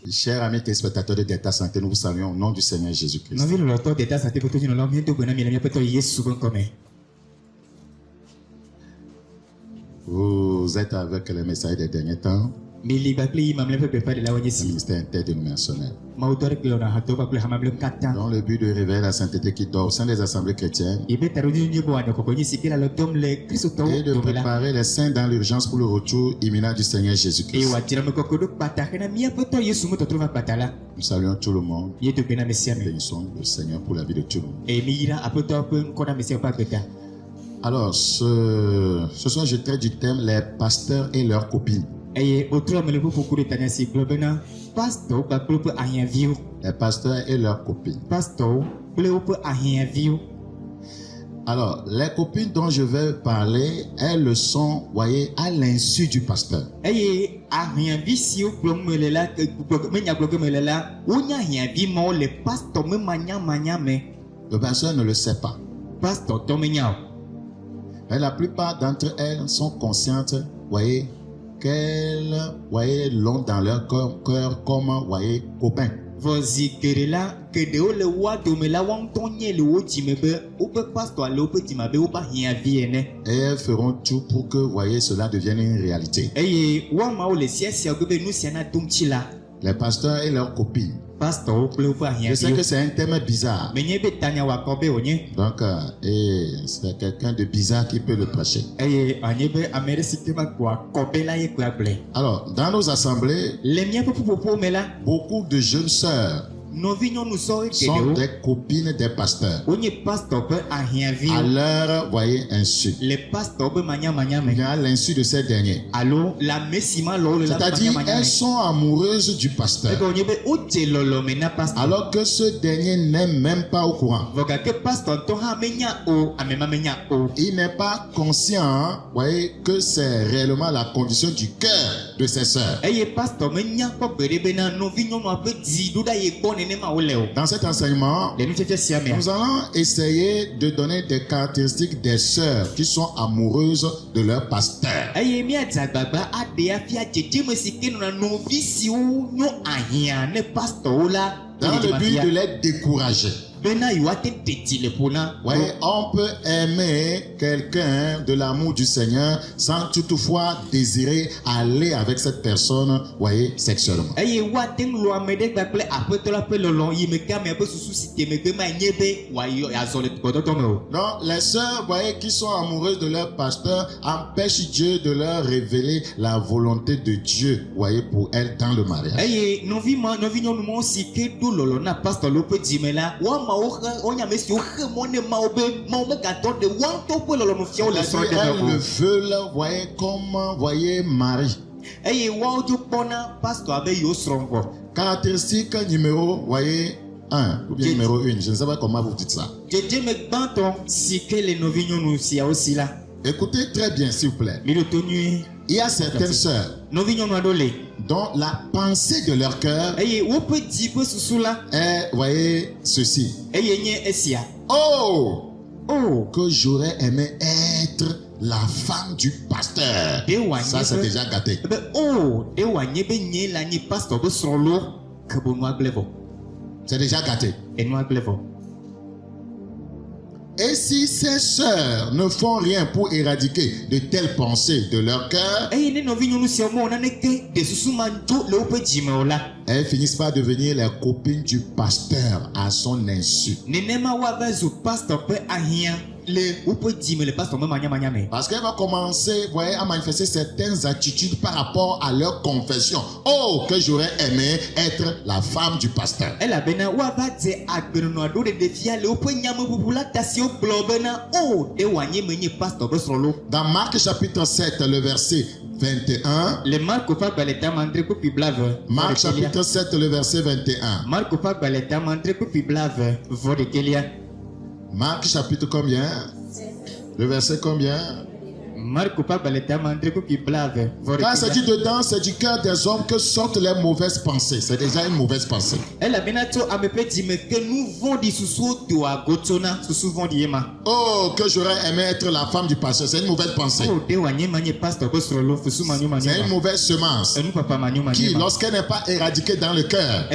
Chers amis téléspectateurs de Delta Santé, nous vous saluons au nom du Seigneur Jésus-Christ. Vous êtes avec les messages des derniers temps, le ministère interdénominationnel, dans le but de révéler la sainteté qui dort au sein des assemblées chrétiennes et de préparer les saints dans l'urgence pour le retour imminent du Seigneur Jésus-Christ. Nous saluons tout le monde. Bénissons le Seigneur pour la vie de tout le monde. Alors, ce soir, je traite du thème les pasteurs et leurs copines. Les pasteurs et leurs copines. Alors, les copines dont je vais parler, elles sont, voyez, à l'insu du pasteur. Le pasteur ne le sait pas. Mais la plupart d'entre elles sont conscientes, voyez, qu'elles, voyez, l'ont dans leur cœur comme, voyez, copains. Et elles feront tout pour que, voyez, cela devienne une réalité. Les pasteurs et leurs copines. Je sais que c'est un thème bizarre. Donc, c'est quelqu'un de bizarre qui peut le prêcher. Alors, dans nos assemblées, beaucoup de jeunes sœurs sont des copines des pasteurs. À leur, voyez, insu. À l'insu de ces derniers. C'est-à-dire, elles sont amoureuses du pasteur. Alors que ce dernier n'est même pas au courant. Il n'est pas conscient, voyez, que c'est réellement la condition du cœur de ses sœurs. Dans cet enseignement, nous allons essayer de donner des caractéristiques des sœurs qui sont amoureuses de leur pasteur. Dans le but de les décourager. Voyez, on peut aimer quelqu'un de l'amour du Seigneur sans toutefois désirer aller avec cette personne, voyez, sexuellement. Donc, les sœurs, voyez, qui sont amoureuses de leur pasteur empêchent Dieu de leur révéler la volonté de Dieu, voyez, pour elles dans le mariage. Elles le veulent, voyez, comme, voyez, Marie. Caractéristique numéro, voyez, 1, ou bien numéro 1, je ne sais pas comment vous dites ça. Écoutez très bien, s'il vous plaît. Il y a certaines sœurs dont la pensée de leur cœur est, voyez, ceci. Oh, que j'aurais aimé être la femme du pasteur. Ça, c'est déjà gâté. C'est déjà gâté. Et si ces sœurs ne font rien pour éradiquer de telles pensées de leur cœur, elles finissent par devenir les copines du pasteur à son insu. Parce qu'elle va commencer, voyez, à manifester certaines attitudes par rapport à leur confession. Oh, que j'aurais aimé être la femme du pasteur. Dans Marc chapitre 7, le verset 21. Marc chapitre 7, le verset 21. Marc chapitre combien? Le verset combien? Quand c'est dit dedans, c'est du cœur des hommes que sortent les mauvaises pensées. C'est déjà une mauvaise pensée. Oh, que j'aurais aimé être la femme du pasteur. C'est une mauvaise pensée. C'est une mauvaise semence qui, lorsqu'elle n'est pas éradiquée dans le cœur,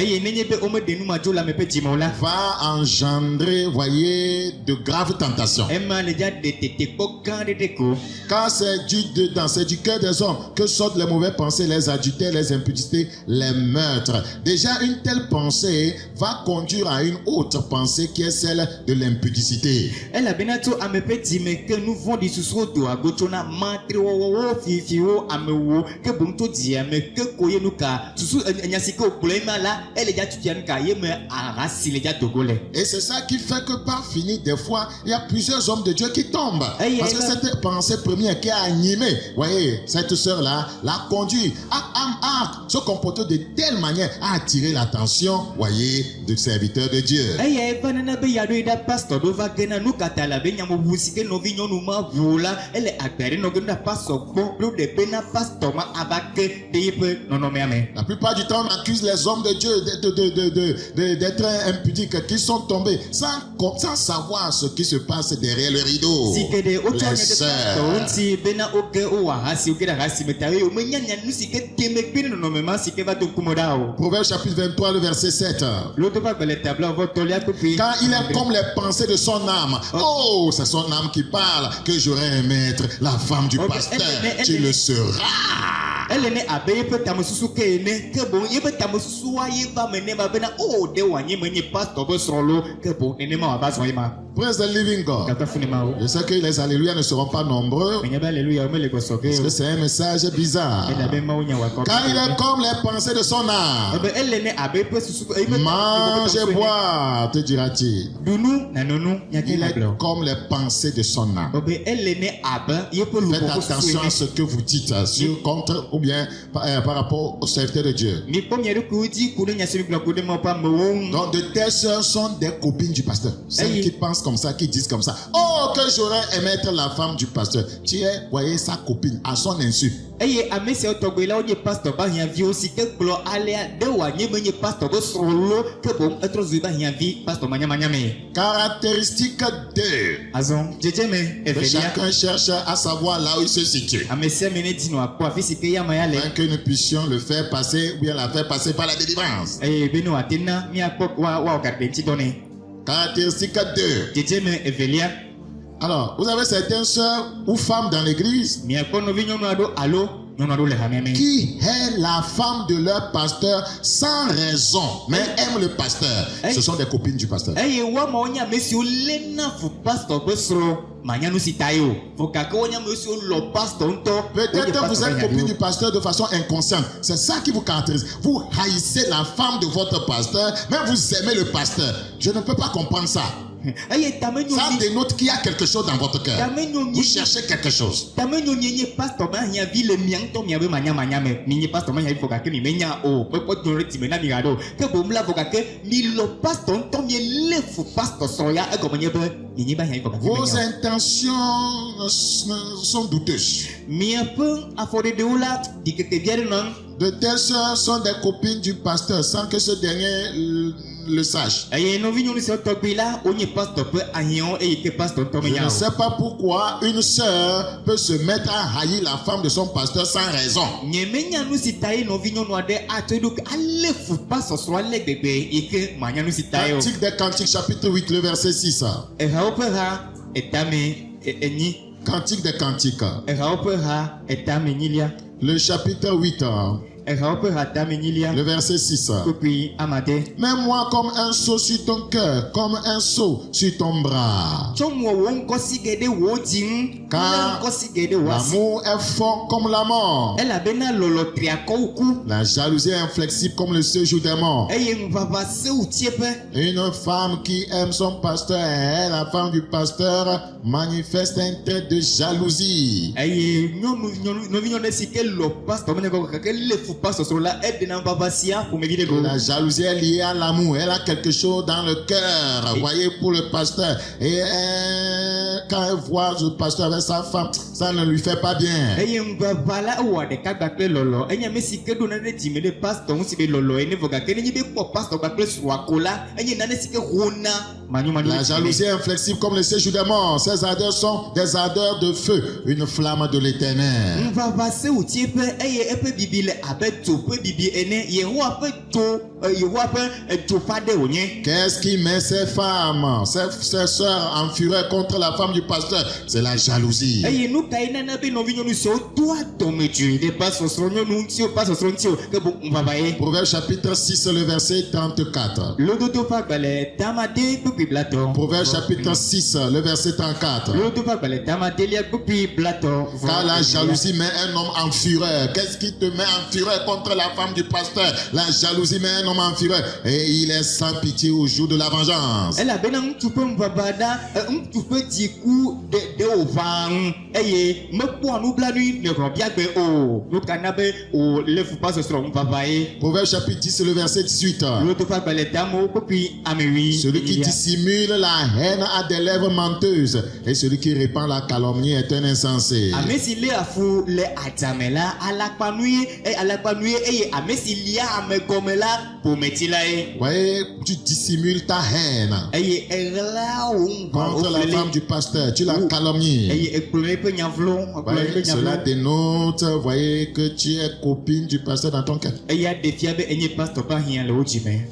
va engendrer, voyez, de graves tentations. Quand c'est dit dedans, c'est du cœur des hommes que sortent les mauvaises pensées, les adultères, les impudicités, les meurtres. Déjà, une telle pensée va conduire à une autre pensée qui est celle de l'impudicité. Et c'est ça qui fait que par finir, des fois, il y a plusieurs hommes de Dieu qui tombent. Parce que cette pensée première qui a animé, voyez, cette sœur-là, l'a conduit à se comporter de telle manière à attirer l'attention, voyez, du serviteur de Dieu. La plupart du temps, on accuse les hommes de Dieu d'être impudiques, qui sont tombés sans savoir ce qui se passe derrière le rideau. Les sœurs. Proverbe chapitre 23, le verset 7. Quand il est comme les pensées de son âme. Oh, c'est son âme qui parle. Que j'aurais aimé être la femme du pasteur. Tu le seras. Praise the living God. Je sais que les alléluia ne seront pas nombreux. Parce que c'est un message bizarre. Quand il est comme les pensées de son âme. Mange et bois, te dira-t-il. Il est comme les pensées de son âme. Faites attention à ce que vous dites contre ou bien par rapport au serviteur de Dieu. Donc de telles sœurs sont des copines du pasteur. Celles qui pensent comme ça, qui disent comme ça. Oh, que j'aurais aimé être la femme du pasteur. Tu es, voyez, sa copine à son insu. Caractéristique 2. Chacun cherche à savoir là où il se situe. Afin que nous puissions le faire passer ou bien la faire passer par la délivrance. Caractéristique 2. Alors, vous avez certaines sœurs ou femmes dans l'église qui est la femme de leur pasteur sans raison, mais aiment le pasteur. Ce sont des copines du pasteur. Peut-être vous êtes copine du pasteur de façon inconsciente. C'est ça qui vous caractérise. Vous haïssez la femme de votre pasteur, mais vous aimez le pasteur. Je ne peux pas comprendre ça. Ça dénote qu'il y a quelque chose dans votre cœur. Vous cherchez quelque chose. Vos intentions sont douteuses. De telles sœurs sont des copines du pasteur sans que ce dernier le sache. Je ne sais pas pourquoi une sœur peut se mettre à haïr la femme de son pasteur sans raison. Cantique des Cantiques chapitre 8 le verset 6. Cantique des Cantiques le chapitre 8 le verset 6. Mets-moi comme un seau sur ton cœur, comme un seau sur ton bras. Car l'amour est fort comme la mort. La jalousie est inflexible comme le séjour des morts. Une femme qui aime son pasteur et la femme du pasteur manifeste un trait de jalousie. La jalousie est liée à l'amour. Elle a quelque chose dans le cœur. Vous voyez, pour le pasteur. Et quand elle voit le pasteur avec sa femme, ça ne lui fait pas bien. La jalousie est inflexible comme le séjour des morts. Ces ardeurs sont des ardeurs de feu, une flamme de l'Éternel. Qu'est-ce qui met ces femmes, ces soeurs en fureur contre la femme du pasteur? C'est la jalousie. Proverbe chapitre 6, le verset 34. Proverbe chapitre 6, le verset 34. Car la jalousie met un homme en fureur. Qu'est-ce qui te met en fureur contre la femme du pasteur? La jalousie met un homme en fureur. Et il est sans pitié au jour de la vengeance. Proverbe chapitre 10, le verset 18. Celui qui dissimule la haine a des lèvres menteuses, et celui qui répand la calomnie est un insensé. Voyez, tu dissimules ta haine contre la femme du pasteur, tu la calomnies. Voyez, cela dénote, voyez, que tu es copine du pasteur dans ton cœur.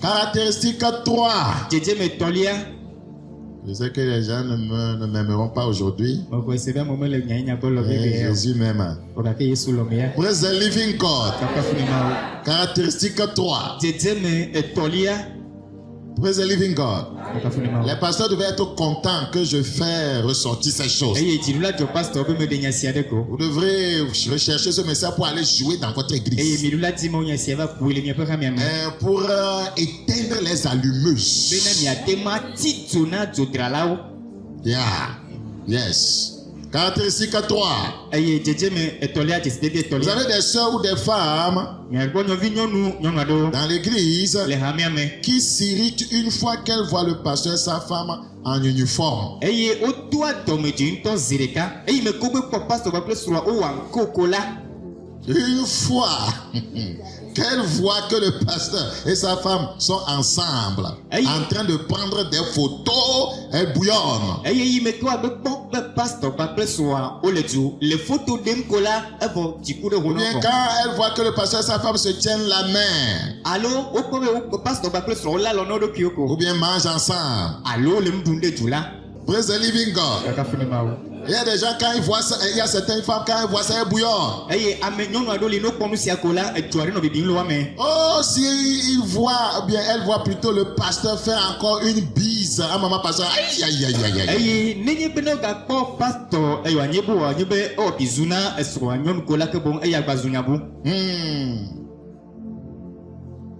Caractéristique 3. Je sais que les gens ne m'aimeront pas aujourd'hui. Jésus m'aime. Praise the living God. Caractéristique 3. Praise the living God. Les pasteurs devaient être contents que je fais ressortir ces choses. Vous devrez rechercher ce message pour aller jouer dans votre église. Pour éteindre les allumeuses. Yeah. Yes. Caractéristique 3. Vous avez des soeurs ou des femmes dans l'église qui s'irritent une fois qu'elles voient le pasteur et sa femme en uniforme. Une fois qu'elle voit que le pasteur et sa femme sont ensemble, en train de prendre des photos, elle bouillonne. Ou bien quand elle voit que le pasteur et sa femme se tiennent la main, ou bien mangent ensemble. Praise the living God. Il y a des gens, quand ils voient ça, il y a certaines femmes, quand elles voient ça, elles bouillonnent. Oh, si ils voient, bien, elle voit plutôt le pasteur faire encore une bise à maman pasteur. Aïe, aïe, aïe, aïe, aïe.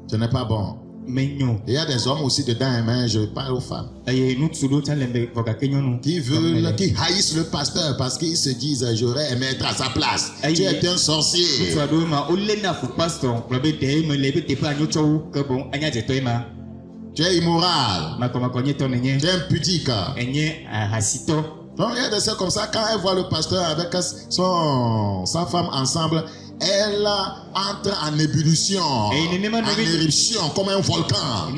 Ce n'est pas bon. Il y a des hommes aussi dedans, mais je parle aux femmes qui haïssent le pasteur parce qu'ils se disent j'aurais aimé être à sa place. Tu es un sorcier. Tu es immoral. Tu es impudique. Donc il y a des soeurs comme ça, quand elles voient le pasteur avec sa femme ensemble, elle entre en ébullition, en éruption, comme un volcan.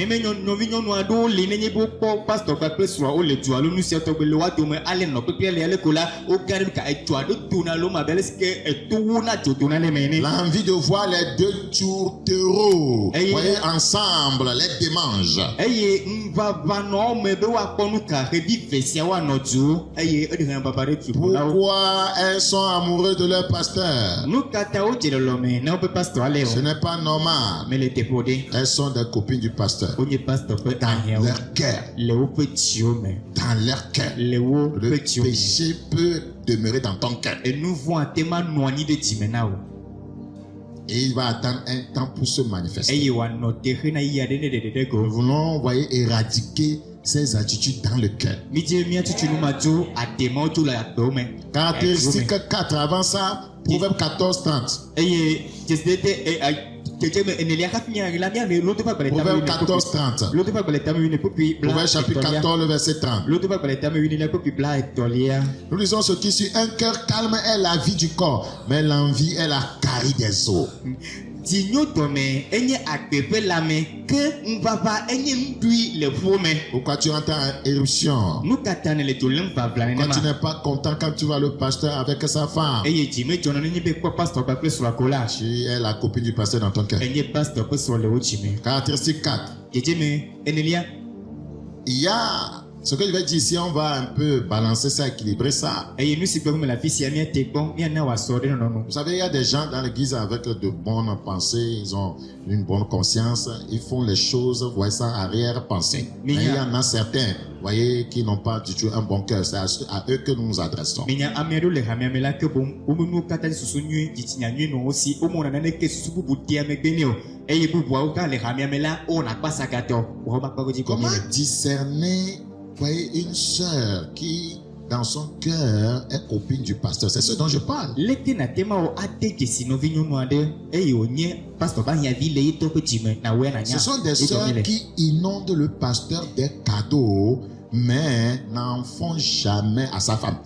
L'envie de voir les deux tourtereaux ensemble, les démange. Pourquoi elles sont amoureuses de leur pasteur? Ce n'est pas normal. Elles sont des copines du pasteur. Dans leur cœur. Dans leur cœur. Le péché peut demeurer dans ton cœur. Et il va attendre un temps pour se manifester. Nous voulons, voyez, éradiquer ces attitudes dans le cœur. Caractéristique 4, avant ça, Proverbe 14, 30. Proverbe 14, 30. Proverbe chapitre 14, le verset 30. Nous lisons ce qui suit. Un cœur calme est la vie du corps, mais l'envie est la carie des os. Pourquoi tu entends éruption? Quand tu n'es pas content, quand tu vois le pasteur avec sa femme, tu es la copine du pasteur dans ton cœur. Caractéristique 4. Il y a ce que je vais dire ici, on va un peu balancer ça, équilibrer ça. Vous savez, il y a des gens dans l'église avec de bonnes pensées, ils ont une bonne conscience, ils font les choses, voyez ça, arrière-pensée. Mais il y en a certains, voyez, qui n'ont pas du tout un bon cœur. C'est à eux que nous nous adressons. Comment discerner, voyez, une sœur qui, dans son cœur, est copine du pasteur? C'est ce dont je parle. Ce sont des sœurs qui inondent le pasteur des cadeaux, mais n'en font jamais à sa femme.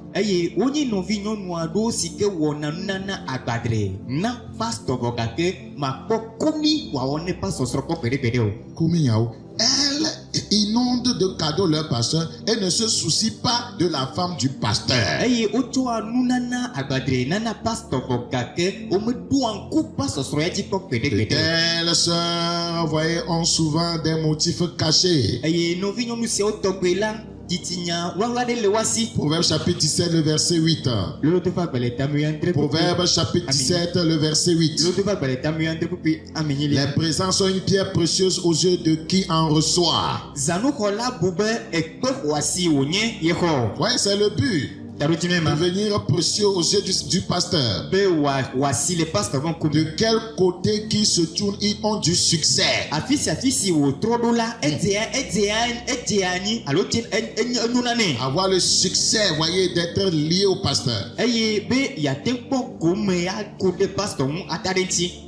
Elle inonde de cadeaux leur pasteur et ne se soucie pas de la femme du pasteur. Telles sœurs, vous voyez, ont souvent des motifs cachés. Proverbe chapitre 17, le verset 8. Proverbe chapitre 17, le verset 8. Les présents sont une pierre précieuse aux yeux de qui en reçoit. Ouais, c'est le but. Devenir précieux aux yeux du pasteur. De quel côté qu'ils se tournent, ils ont du succès. Avoir le succès, voyez, d'être lié au pasteur.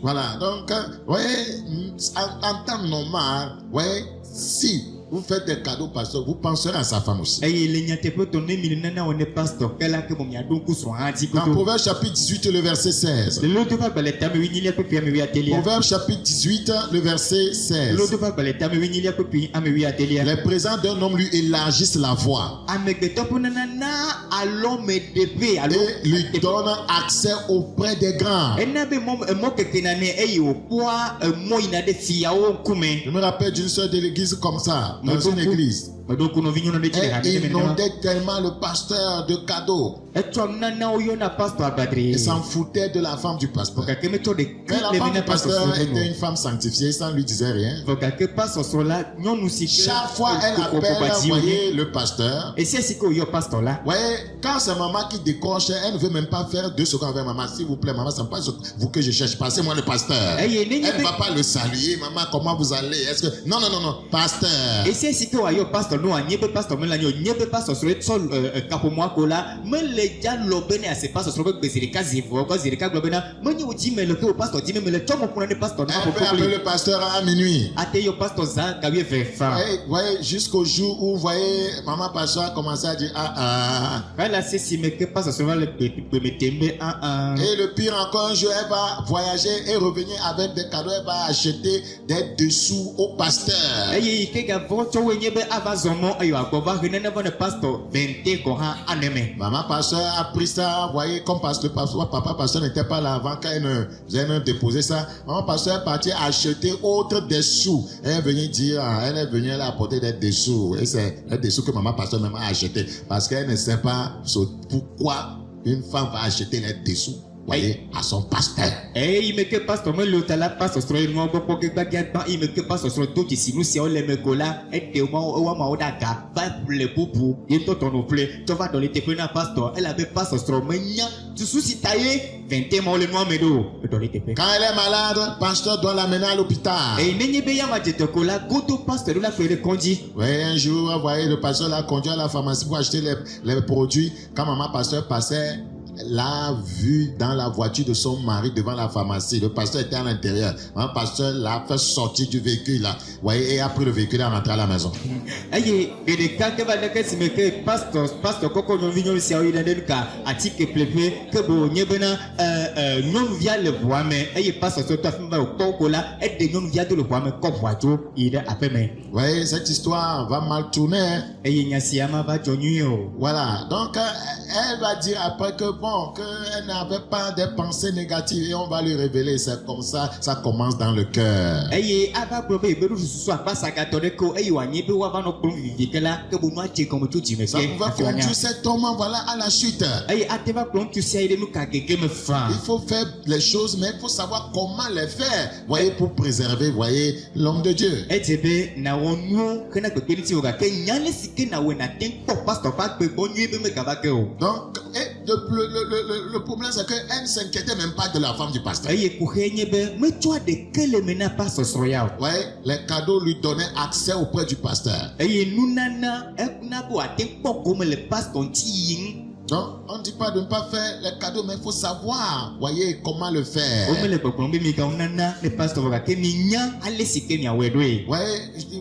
Voilà, donc, voyez, en temps normal, voyez, si vous faites des cadeaux pasteur, vous penserez à sa femme aussi. Dans Proverbe chapitre 18, le verset 16. Proverbe chapitre 18, le verset 16. Les présents d'un homme lui élargissent la voie et lui donnent accès auprès des grands. Je me rappelle d'une soeur de l'église comme ça. Dans une église. Elle inondait tellement le pasteur de cadeaux. Il s'en foutait de la femme du pasteur. Mais la femme du pasteur était une femme sanctifiée, ça ne lui disait rien. Chaque fois elle appelle, voyez, le pasteur. Voyez, quand c'est maman qui décroche, elle ne veut même pas faire 2 secondes avec maman. S'il vous plaît, maman, ce n'est pas vous que je cherche. Passez-moi le pasteur. Elle ne va pas le saluer. Maman, comment vous allez? Est-ce que... Non, pasteur. Elle peut appeler le pasteur à minuit. Voyez, jusqu'au jour où, voyez, maman pasteur a commencé à dire Et le pire encore, un jour, elle va voyager et revenir avec des cadeaux. Elle va acheter des dessous au pasteur. Maman pasteur a pris ça, voyez, comme papa pasteur n'était pas là avant quand elle ne déposé ça. Maman pasteur est parti acheter autre dessous. Elle est venue dire, elle est venue apporter des dessous. Et c'est des dessous que maman pasteur même a acheté. Parce qu'elle ne sait pas pourquoi une femme va acheter les dessous, voyez, à son pasteur. Il me que pasteur me le tala pasteur sur le monde pour que baguette il me que pasteur sur tout ici nous si on les me cola et te au ma odaka va le poupou il te ton plaît tu vas dans les tépena pasteur elle avait pasteur sur menya tu souci taillé 20 mois le noir medo dans les tépena quand elle est malade pasteur doit l'amener à l'hôpital et nenye be ya ma te cola goto pasteur la faire conduit. Oui, un jour voyez le pasteur l'a conduit à la pharmacie pour acheter les produits quand maman pasteur passait. l'a vu dans la voiture de son mari devant la pharmacie. Le pasteur était à l'intérieur. Un pasteur l'a fait sortir du véhicule là. Vous voyez, et a pris le véhicule et est rentré à la maison. Pasteur Koko Novinho si a eu le cas à tique plépé que bon nyebena non via le bois mais et pasteur sur ta femme au cocola et de non via de le bois mais comme voiture il est à peu mais. Vous voyez, cette histoire va mal tourner. Et il y a si ama va jonyo. Voilà, donc elle va dire après que bon, qu'elle n'avait pas des pensées négatives et on va lui révéler, c'est comme ça, ça commence dans le cœur. Et ava probé beru soit pas ça katone ko e wanye be wa va no pon vivike là que bon noa comme tout tu me ça va conduire cet homme voilà à la chute. Et ateva plon tu sais il nous ka keke me fa. Il faut faire les choses mais il faut savoir comment les faire. Voyez, pour préserver, voyez, l'homme de Dieu. Et tebe na wonu que na ko ti o ga ke nyane sike na we na ten pop pasteur pas pe bon nuit be me ka ba ke o. Donc le problème c'est qu'elle ne s'inquiétait même pas de la femme du pasteur. Et kuhenye be me toi de quel mena pasteur soya. Ouais, les cadeaux lui donnaient accès auprès du pasteur. Et nous nana e na bo aten pop comme le pasteur ti. Donc, on ne dit pas de ne pas faire les cadeaux, mais il faut savoir, voyez, comment le faire. Ouais, il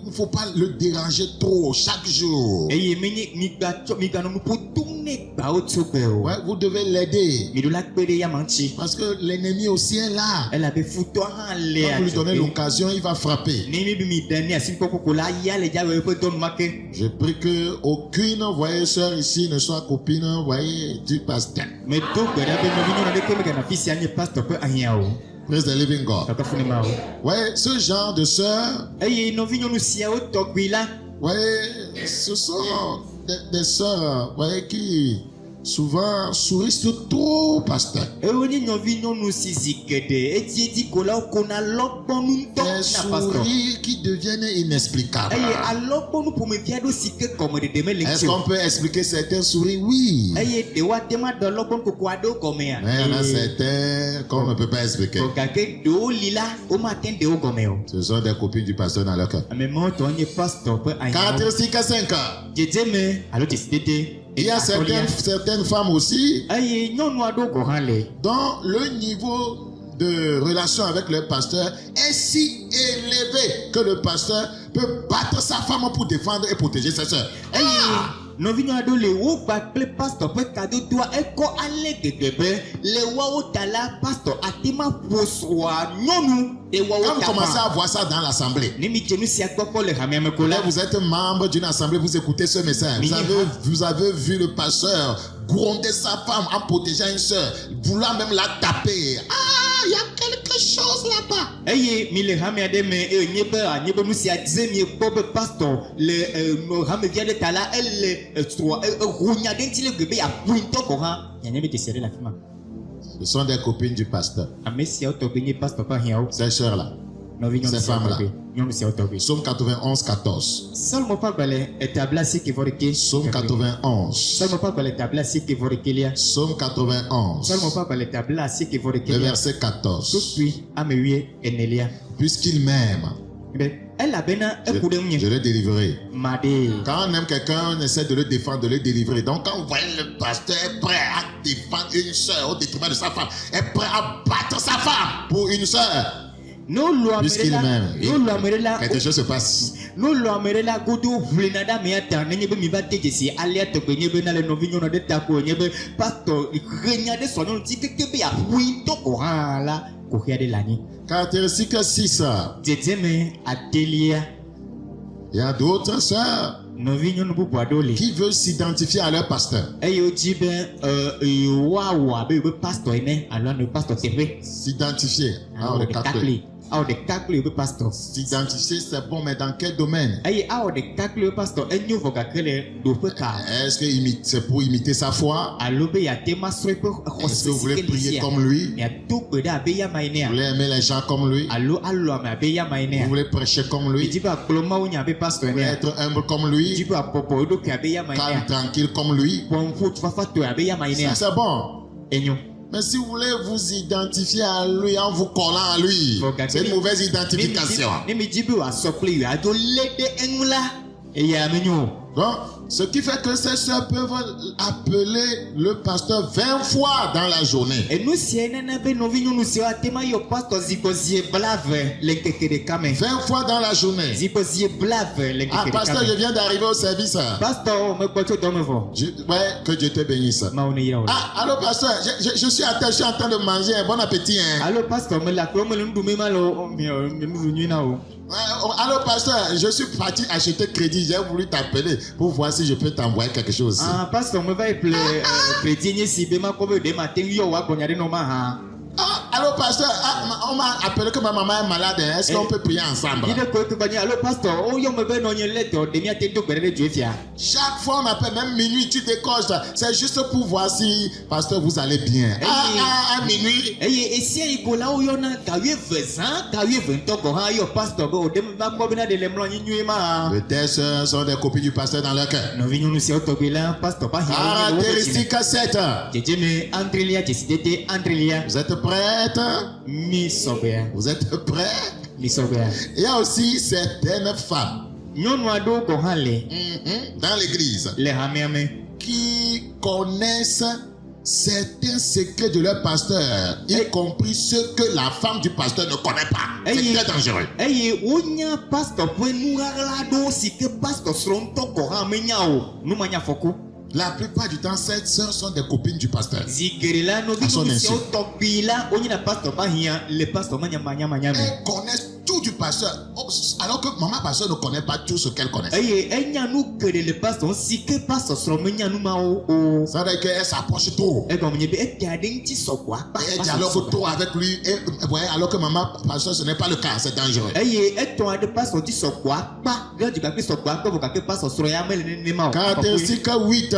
ne faut pas le déranger trop chaque jour. Ouais, vous devez l'aider. Parce que l'ennemi aussi est là. Quand vous lui donnez l'occasion, il va frapper. Je prie que aucune, voyez, sœur ici ne soit copine, voyez, du pasteur. Praise the living God. Ouais, ce genre de sœurs, ouais, ce sont des sœurs, voyez, qui souvent sourient trop, pasteur. Des souris qui deviennent inexplicables. Est-ce qu'on peut expliquer certains souris? Oui. Mais il y en a certains qu'on ne peut pas expliquer. Ce sont des copines du pasteur dans leur cœur. Caractéristique 5. Il y a certaines femmes aussi dont le niveau de relation avec le pasteur est si élevé que le pasteur peut battre sa femme pour défendre et protéger ses soeurs. Quand vous commencez à voir ça dans l'assemblée, là vous êtes membre d'une assemblée, vous écoutez ce message, vous avez vu le pasteur gronder sa femme en protégeant une soeur, vouloir même la taper. Ah, il y a quelque chose là-bas. Ce sont des copines du pasteur. Ces sœurs-là, ces femmes-là. Psaume 91, 14. Psaume 91. Psaume 91. Le verset 14. Puisqu'il m'aime, je le délivrerai. Quand on aime quelqu'un, on essaie de le défendre, de le délivrer. Donc quand vous voyez le pasteur est prêt à défendre une soeur au détriment de sa femme, est prêt à battre sa femme pour une soeur, puisqu'il m'aime, quelque chose se passe. Caractéristique 6. Il y a d'autres sœurs qui veulent s'identifier à leur pasteur. S'identifier. S'identifier, c'est bon, mais dans quel domaine? Est-ce que c'est pour imiter sa foi? Est-ce que vous voulez prier comme lui? Vous voulez aimer les gens comme lui? Vous voulez prêcher comme lui? Vous voulez être humble comme lui? Calme, tranquille comme lui? Ça, c'est bon. Mais si vous voulez vous identifier à lui en vous collant à lui, c'est une mauvaise identification. Donc, ce qui fait que ces sœurs peuvent appeler le pasteur 20 fois dans la journée. Et nous, si on a nos vignes, nous sommes à téma, yo pasteur zikozie blave, l'enkeke de kame. 20 fois dans la journée. Zikozie blave, l'enkeke Ah, de pasteur, je viens d'arriver au service. Pasteur, me quoi tu donnes vous? Ouais, que Dieu te bénisse. Ah, allô, pasteur, je suis attaché en train de manger. Bon appétit. Hein. Allô, pasteur, me la croix, me l'endoume malo, allô, pasteur, je suis parti acheter crédit. J'ai voulu t'appeler pour voir si je peux t'envoyer quelque chose. Ah, pasteur, me va appeler crédit, si demain, comme demain, yo, wa, konyade no ma. Ah, allô, pasteur, on m'a appelé que ma maman est malade. Est-ce qu'on peut prier ensemble? Allô, pasteur, oh, yo me va donner une lettre, demi à tes deux de Dieu. Chaque fois on appelle, même minuit, tu décoches. C'est juste pour voir si, pasteur, vous allez bien. À minuit. Et si il y a là où il y a carré 20 ans, carré 20 ans, quand il y a pasteur, on va combiner de l'emblon, peut-être sont des copies du pasteur dans leur cœur. Nous venons nous sur Tobila, pasteur, pas caractéristique 7. Vous êtes prête? Vous êtes prêts? Il y a aussi certaines femmes dans l'église qui connaissent certains secrets de leur pasteur, y compris ceux que la femme du pasteur ne connaît pas. C'est très dangereux. La plupart du temps, ces sœurs sont des copines du pasteur. À son insu. Elles connaissent tout du pasteur, alors que maman pasteur ne connaît pas tout ce qu'elle connaît. Ça veut dire qu'elle s'approche trop. Elle dialogue trop avec lui, alors que maman pasteur, ce n'est pas le cas, c'est dangereux. Caractéristique 8.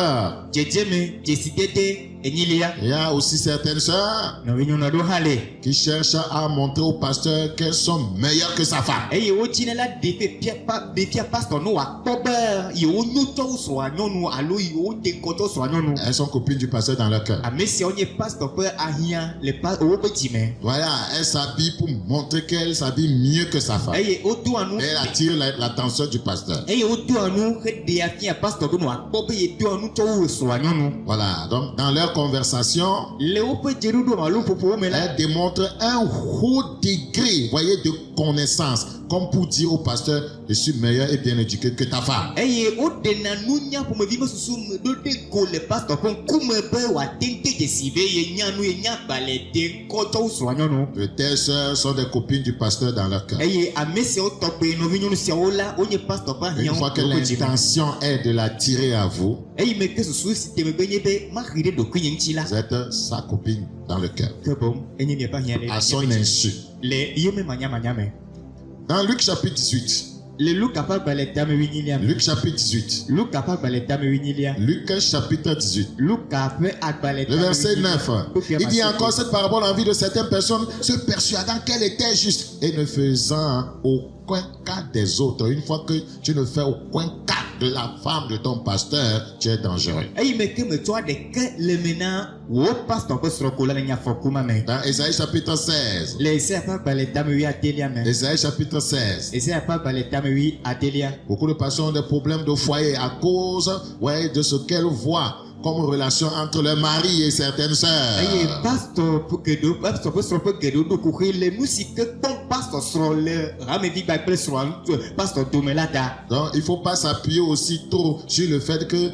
Il y a aussi certaines sœurs qui cherchent à montrer au pasteur qu'elles sont meilleures que sa femme. Elles sont copines du pasteur dans leur cœur. Voilà, elles s'habillent pour montrer qu'elles s'habillent mieux que sa femme. Et elle attire l'attention du pasteur. Voilà, donc dans leur conversation, elle démontre un haut degré, voyez, de connaissance, comme pour dire au pasteur, je suis meilleur et bien éduqué que ta femme. Peut-être sont des copines du pasteur dans leur cœur. Une fois que l'intention est de l'attirer à vous, vous êtes sa copine dans le cœur. À son insu. Dans Luc chapitre 18. Luc chapitre 18. Luc chapitre 18. Le verset 9. Il dit encore cette parabole en vue de certaines personnes se persuadant qu'elle était juste et ne faisant aucun cas des autres. Une fois que tu ne fais aucun cas de la femme de ton pasteur, tu es dangereux. Dans Ésaïe chapitre 16. Ésaïe chapitre 16. Beaucoup de personnes ont des problèmes de foyer à cause de ce qu'elles voient comme relation entre leur mari et certaines sœurs. Donc il ne faut pas s'appuyer aussi trop sur le fait que,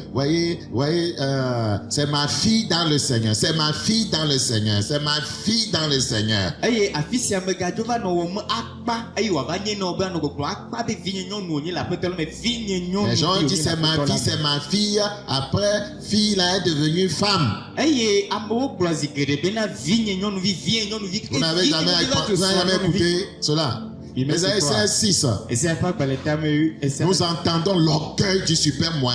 c'est ma fille dans le Seigneur, c'est ma fille dans le Seigneur, c'est ma fille dans le Seigneur. Les gens disent c'est ma fille, après fille là est devenue femme. Vous n'avez jamais écouté cela? Ésaïe 6. Nous entendons l'orgueil du super moi.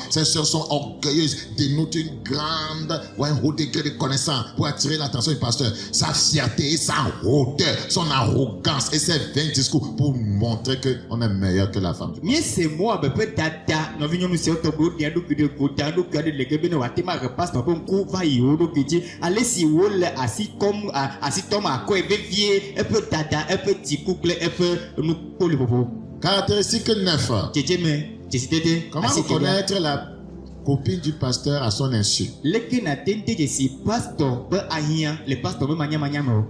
Ces sœurs sont orgueilleuses, dénotent une grande, un haut degré de connaissance pour attirer l'attention du pasteur. Sa fierté, sa hauteur, son arrogance et ses vains discours pour montrer qu'on est meilleur que la femme. Caractéristique 9. Jesi Comment reconnaître la copine du pasteur à son insu? leki na tente jesi pasteur be ahia le pasteur be manya mo.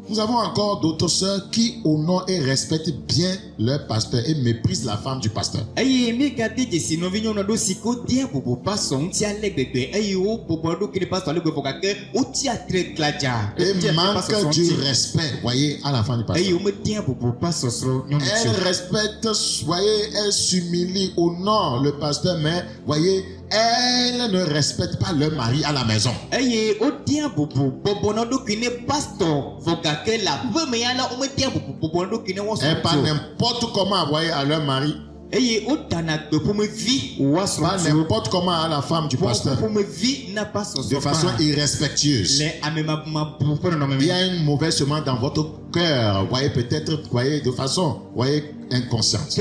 Nous avons encore d'autres sœurs qui honorent et respectent bien leur pasteur et méprisent la femme du pasteur. Aye mi gade jesi no vinyo no do siko dia bobo pasteur ntia legbegbe aye o bobo do kini pasteur legbe fokake o tia très klaja. Et manque du respect, voyez, à la femme du pasteur. Aye o me dia bobo pasteur sro nyon. Elle respecte, voyez, elle s'humilie, honore le pasteur, mais voyez, elle ne respecte pas leur mari à la maison. Aye o dia bobo bobo no do kini pasteur fokake la be me ala o me dia bobo do kini won so. Elle parle n'importe comment, voyez, à leur mari. Eye o tana gbe pour me vie ou à son Pas n'importe comment à la femme du pasteur. pour me vie n'a pas son De façon irrespectueuse. Il y a une mauvaise semence dans votre cœur, voyez, peut-être, voyez, de façon, voyez, inconsciente.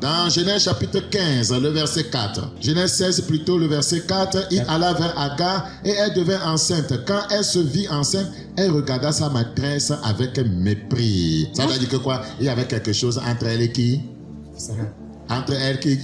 Dans Genèse chapitre 15, le verset 4. Genèse 16 plutôt, le verset 4. Il alla vers Agar et elle devint enceinte. Quand elle se vit enceinte, elle regarda sa maîtresse avec mépris. Ça veut dire que quoi? Il y avait quelque chose entre elle et qui? Entre elle qui?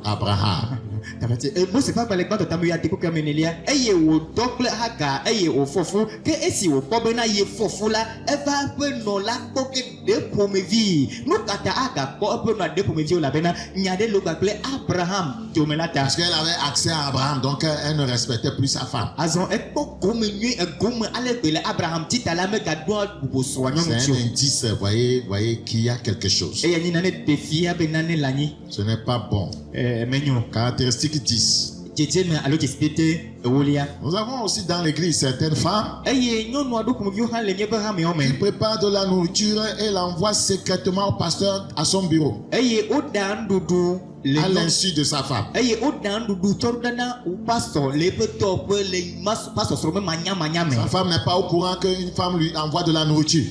Abraham. Moi c'est pas les de tamu ya tiko kamenelia eye wo dokle haga eye wo fofu ke esi wo kobena ye fofu la eva pe no la koke de pomevi no kata aga ko pe no de pomevi la bena nyade lo bakle Abraham jomelata parce qu'elle avait accès à Abraham, donc elle ne respectait plus sa femme. Azon e ko komenye e gomme ale bele Abraham tita la me ga do bo so C'est un indice, voyez qu'il y a quelque chose. eye ni nane defia benane lani. Ce n'est pas bon. Menyo Caractéristique 10. Nous avons aussi dans l'église certaines femmes qui préparent de la nourriture et l'envoient secrètement au pasteur à son bureau à l'insu de sa femme. Sa femme n'est pas au courant qu'une femme lui envoie de la nourriture.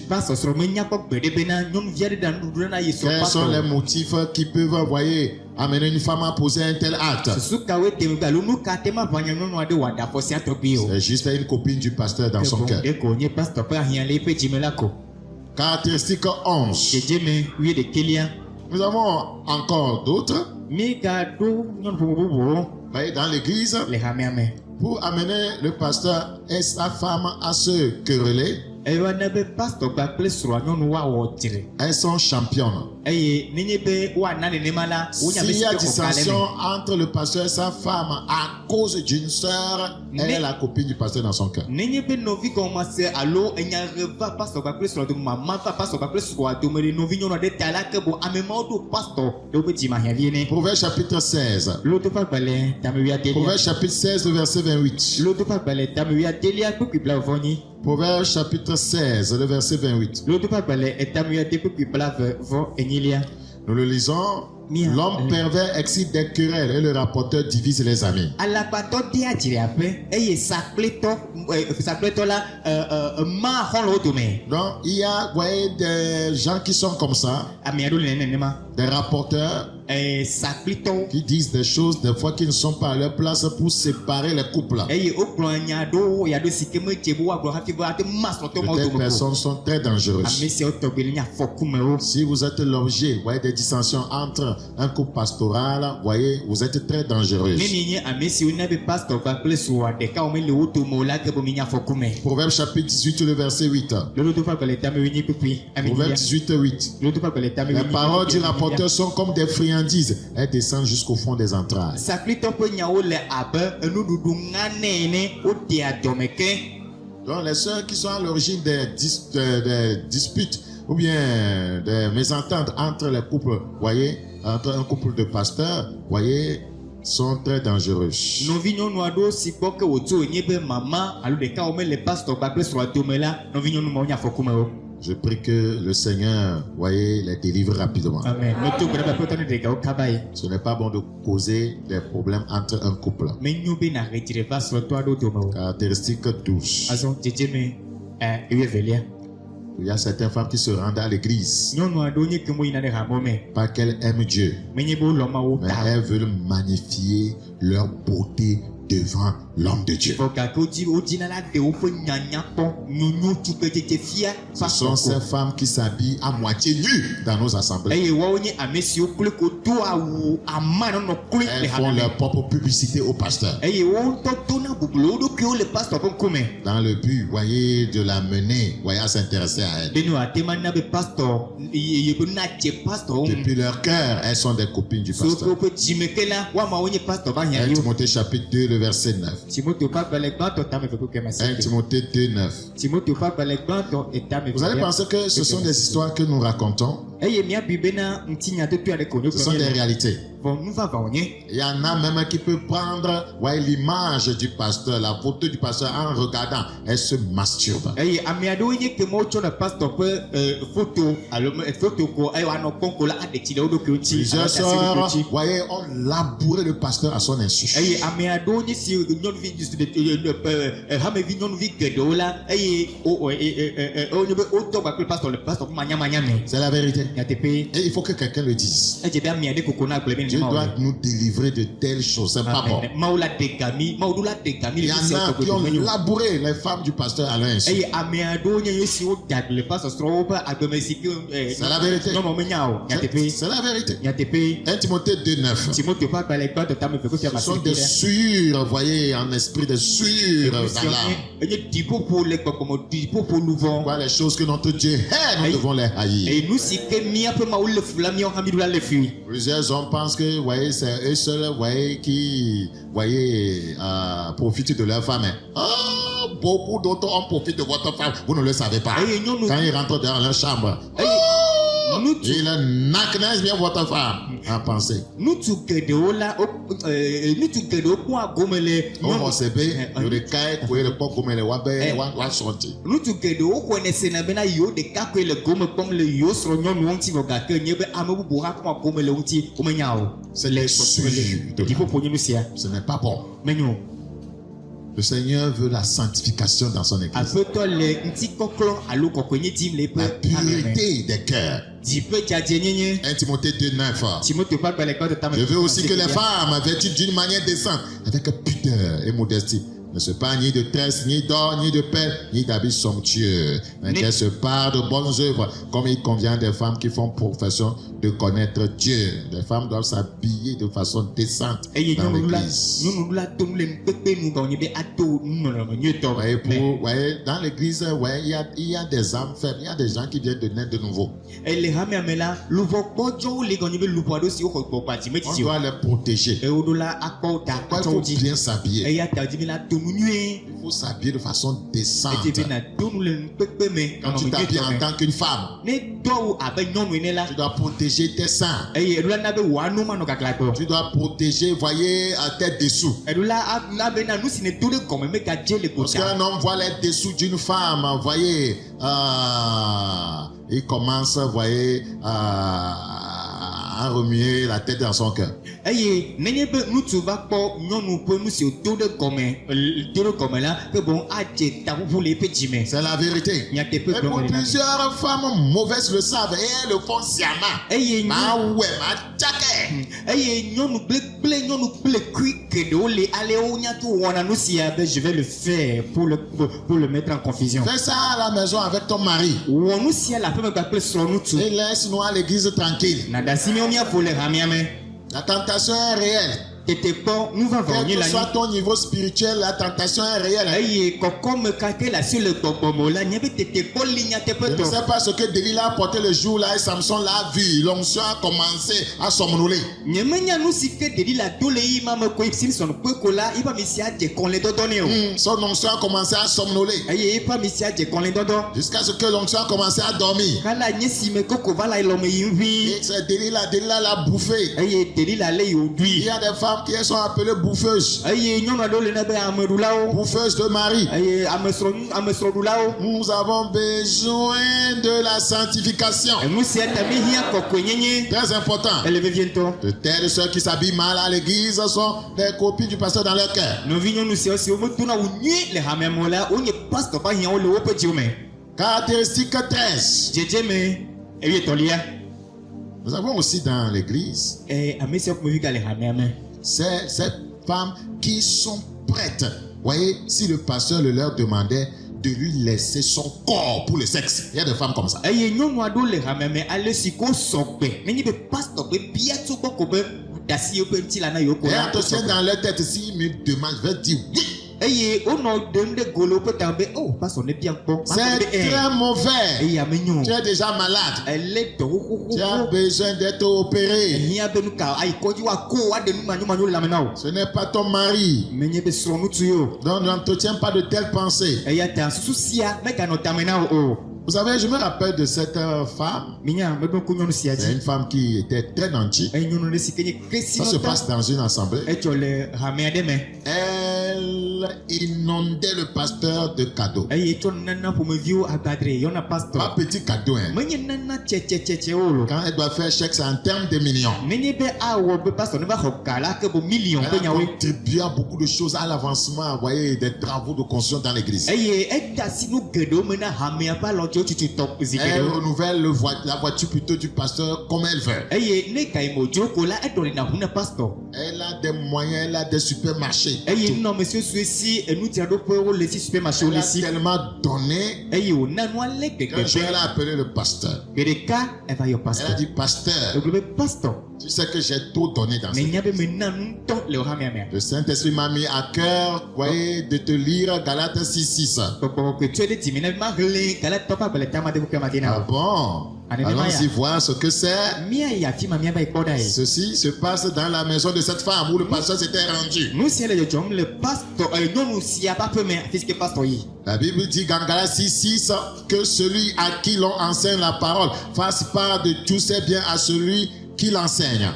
Quels sont les motifs qui peuvent, voyez, amener une femme à poser un tel acte? C'est juste une copine du pasteur dans son cœur. Caractéristique 11. Nous avons encore d'autres. Voyez, dans l'église, pour amener le pasteur et sa femme à se quereller, elles sont championnes. S'il y a dissension entre le pasteur et sa femme à cause d'une sœur, elle est la copine du pasteur dans son cœur. Proverbe chapitre 16. Proverbe chapitre 16, verset 28. Proverbe chapitre 16, le verset 28. Nous le lisons. L'homme pervers excite des querelles et le rapporteur divise les amis. Donc, il y a, voyez, des gens qui sont comme ça, des rapporteurs qui disent des choses des fois qui ne sont pas à leur place pour séparer les couples. Ces personnes sont très dangereuses. Si vous êtes l'objet, voyez, des dissensions entre un couple pastoral, voyez, vous êtes très dangereuse. Proverbe chapitre 18, le verset 8. Proverbe 18, 8. Les paroles du rapporteur sont comme des friandises. Elles descendent jusqu'au fond des entrailles. Donc les sœurs qui sont à l'origine des disputes ou bien des mésententes entre les couples, voyez, entre un couple de pasteurs, voyez, sont très dangereuses. Je prie que le Seigneur, voyez, les délivre rapidement. Amen. Ce n'est pas bon de causer des problèmes entre un couple. Caractéristique 12. Il y a certaines femmes qui se rendent à l'église. Pas qu'elles aiment Dieu, mais elles veulent magnifier leur beauté devant l'homme de Dieu. Ce sont ces femmes qui s'habillent à moitié nues dans nos assemblées. Elles font leur propre publicité au pasteur. Dans le but, voyez, de la mener, voyez, à s'intéresser à elle. Depuis leur cœur, elles sont des copines du pasteur. 1 Timothée chapitre 2, le verset 9. 1 Timothée 2, 9. Vous allez penser que ce sont des histoires que nous racontons. Ce sont des réalités. Il y en a même qui peuvent prendre l'image du pasteur, la photo du pasteur en regardant. Elle se masturbe. Plusieurs sœurs, voyez, ont labouré le pasteur à son insu. C'est la vérité. Et il faut que quelqu'un le dise. Dieu doit nous délivrer de telles choses. C'est pas bon. Il y en a qui ont labouré les femmes du pasteur à leur insu. C'est la vérité. C'est la vérité. 1 Timothée 2, 9. Ce sont des souillures, voyez, en esprit, des souillures dans l'âme. Voilà les choses que notre Dieu hait, nous devons les haïr. Plusieurs hommes pensent que, voyez, c'est eux seuls, voyez, qui, voyez, profitent de leur femme. Oh, beaucoup d'autres hommes profitent de votre femme. Vous ne le savez pas. Quand ils rentrent dans leur chambre, il naquenise bien votre femme en pensée. On va se payer, il y a des cas qui le pot comme les wabé, wa chanter. C'est les souillures. Ce n'est pas bon. Le Seigneur veut la sanctification dans son église. La pureté des cœurs. 1 Timothée 2, 9. Je veux aussi que les femmes, vêtues d'une manière décente, avec pudeur et modestie, ne se parlent ni de tresse, ni d'or, ni de perles, ni d'habits somptueux, mais qu'elles se parlent de bonnes œuvres, comme il convient des femmes qui font profession de connaître Dieu. Les femmes doivent s'habiller de façon décente dans l'église. Voyez, dans l'église, il y a des âmes faibles, il y a des gens qui viennent de naître de nouveau. On doit les protéger. Il faut bien s'habiller. Il faut s'habiller de façon décente. Quand tu t'habilles en tant qu'une femme, tu dois protéger tes seins. Tu dois protéger, voyez, tes dessous. Parce qu'un homme voit les dessous d'une femme, voyez, il commence, voyez, à remuer la tête dans son cœur. C'est la vérité. Et pour plusieurs femmes mauvaises le savent et elles le font sciemment. Je vais le faire pour le mettre en confusion. Fais ça à la maison avec ton mari. Et laisse-nous à l'église tranquille. La tentation est réelle. Quel que soit ton niveau spirituel, la tentation est réelle. Je ne sais pas ce que Delilah a porté le jour là et Samson l'a vu. L'onction a commencé à somnoler. Son onction a commencé à somnoler. Jusqu'à ce que l'onction a commencé à dormir. Et c'est Delilah l'a bouffé. Il y a des femmes qui sont appelées bouffeuses. Bouffeuses de mari. Nous avons besoin de la sanctification. Très important. De telles sœurs qui s'habillent mal à l'église sont des copines du pasteur dans leur cœur. Caractéristique 13. Nous avons aussi dans l'église ces femmes qui sont prêtes. Voyez, si le pasteur le leur demandait de lui laisser son corps pour le sexe. Il y a des femmes comme ça. Et attention, dans leur tête, s'ils me demandent, je vais dire oui. C'est très mauvais. Tu es déjà malade. Tu as besoin d'être opéré. Ce n'est pas ton mari. Donc n'entretiens pas de telles pensées. Vous savez, je me rappelle de cette femme. C'est une femme qui était très nantie. Ça se passe dans une assemblée. Elle inondait le pasteur de cadeaux. Pas petit cadeau, hein. Quand elle doit faire chèque, c'est en termes de millions. Elle a contribué à beaucoup de choses à l'avancement, voyez, des travaux de construction dans l'église. Elle renouvelle la voiture plutôt du pasteur comme elle veut. Elle a des moyens, elle a des supermarchés. Elle a tellement donné qu'un jour elle a appelé le pasteur. Elle a dit, pasteur, tu sais que j'ai tout donné dans cette vie. Le Saint-Esprit m'a mis à cœur, voyez, de te lire Galates 6:6. Ah bon? Allons-y voir ce que c'est. Ceci se passe dans la maison de cette femme où le pasteur s'était rendu. La Bible dit dans Galates 6:6 que celui à qui l'on enseigne la parole fasse part de tous ses biens à celui qui l'enseigne.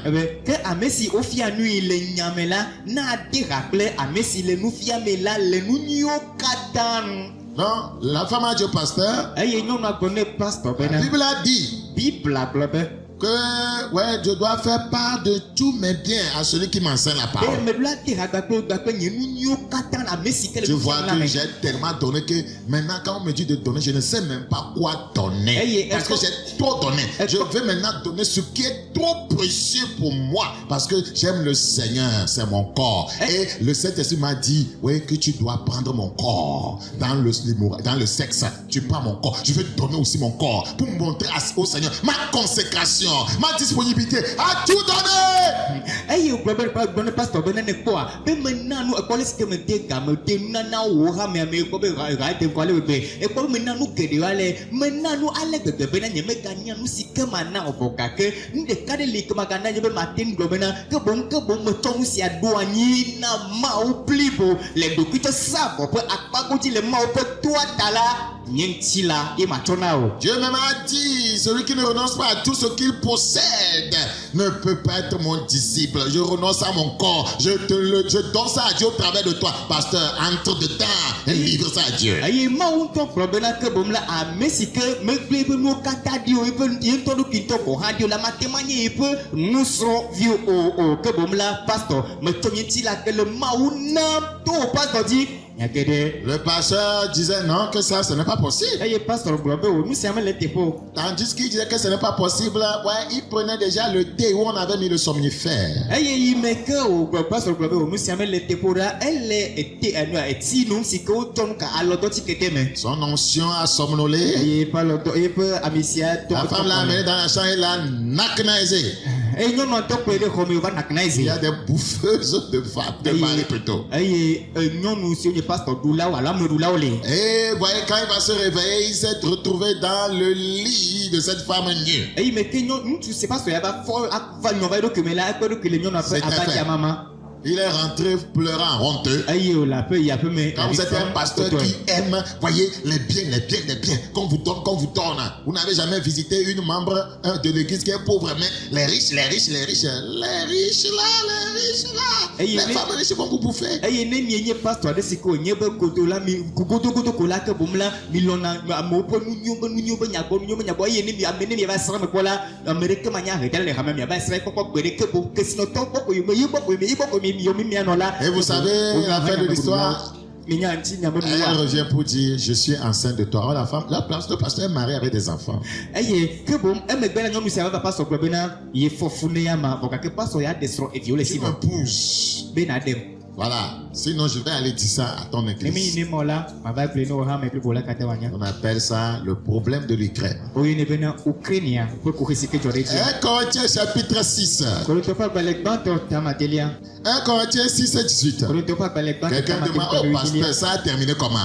Non, la femme a dit au pasteur, la Bible a dit que ouais, je dois faire part de tous mes biens à celui qui m'enseigne la parole. Je vois que j'ai tellement donné que maintenant quand on me dit de donner, je ne sais même pas quoi donner. Parce que j'ai trop donné. Je vais maintenant donner ce qui est trop précieux pour moi. Parce que j'aime le Seigneur, c'est mon corps. Et le Saint-Esprit m'a dit, oui, que tu dois prendre mon corps dans le sexe. Tu prends mon corps. Je vais te donner aussi mon corps pour montrer au Seigneur ma consécration, ma disponibilité à tout donner. Dieu même a dit, celui qui ne renonce pas à tout ce qu'il possède ne peut pas être mon disciple. Je renonce à mon corps, je donne ça à Dieu au travers de toi. Pasteur, entre dedans et livre ça à Dieu. Le pasteur disait non, que ça, ce n'est pas possible. Tandis qu'il disait que ce n'est pas possible, ouais, il prenait déjà le thé où on avait mis le somnifère. Son onction a somnolé. La femme l'a amené dans la chambre et l'a naknaisé. Il y a des bouffeuses de femmes, de mari plutôt. Et voyez, quand il va se réveiller, il s'est retrouvé dans le lit de cette femme nue. Il est rentré pleurant, honteux. Quand vous êtes un pasteur qui aime, voyez, les biens, qu'on vous donne. Vous n'avez jamais visité une membre de l'église qui est pauvre, mais les riches là. Les femmes riches vont vous bouffer. Et vous savez, la fin de l'histoire, elle revient pour dire, je suis enceinte de toi. Alors le pasteur est marié avec des enfants. Il me pousse. Voilà. Sinon, je vais aller dire ça à ton église. On appelle ça le problème de l'Ukraine. 1 Corinthiens chapitre 6. 1 Corinthiens 6 et 18. Quelqu'un demande, oh pasteur, ça a terminé comment?